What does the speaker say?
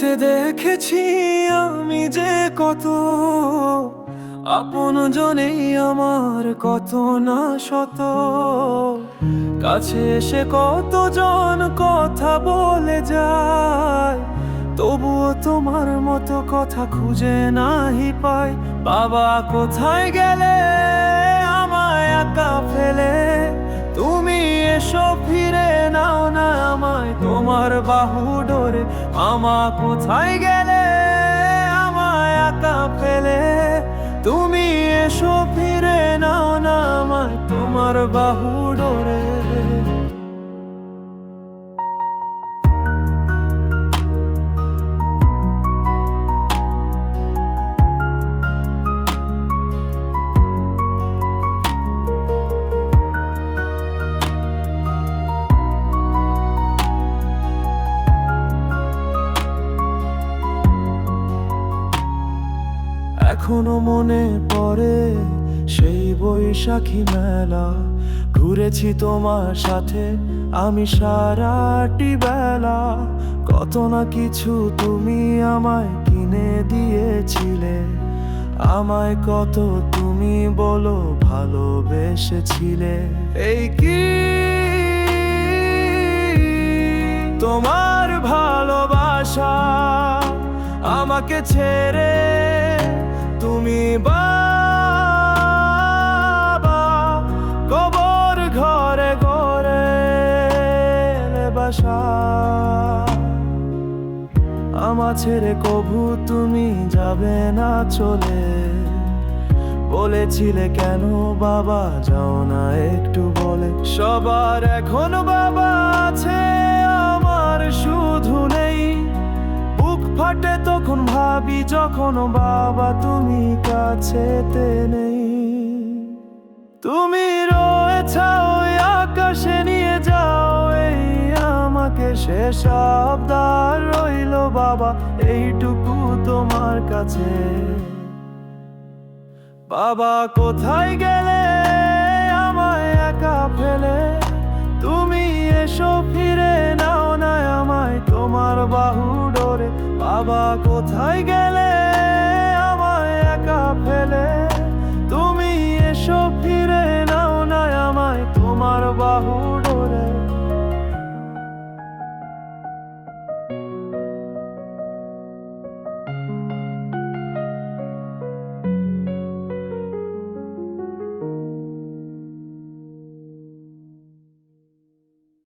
হাতে দেখেছি আমি যে কত আপন জনেই আমার কত না শত, কাছে এসে কতজন কথা বলে যায়, তবুও তোমার মতো কথা খুঁজে নাহি পাই। বাবা কোথায় গেলে আমায় একা ফেলে, তুমি এসো ফিরে নাও না আমায় তোমার বাহু ডোরে। মামা কোথায় গেলে আমায় একা ফেলে, তুমি এসো ফিরে নাও না আমায় তোমার বাহু ডোরে। এখনো মনে পড়ে সেই বৈশাখী মেলা, ঘুরেছি তোমার সাথে আমি সারাটি বেলা। কত না কিছু তুমি আমায় কিনে দিয়েছিলে, আমায় কত তুমি বলো ভালোবেসেছিলে। এই কি তোমার ভালোবাসা আমাকে ছেড়ে তুমি বাবা কবর ঘরে ঘরে বাসা। আমার ছেড়ে কভু তুমি যাবে না চলে, বলেছিলে কেন বাবা যাও না একটু বলে। সবার এখন বাবা আছে আমার শুধু নেই, বুক ফাটে তখন ভাবি যখন বাবা তুমি কাছেতে নেই। তুমি রয়েছ ওই আকাশে নিয়ে যাও এই আমাকে, শেষ আবদার রইল বাবা এইটুকু তোমার কাছে। বাবা কোথায় গেলে আমায় একা ফেলে, তুমি এসো ফিরে নাও না আমায় তোমার বাহু ডোরে। বাবা কোথায় গেলে আমায় একা ফেলে, তুমি এসো ফিরে নাও না আমায় তোমার বাহু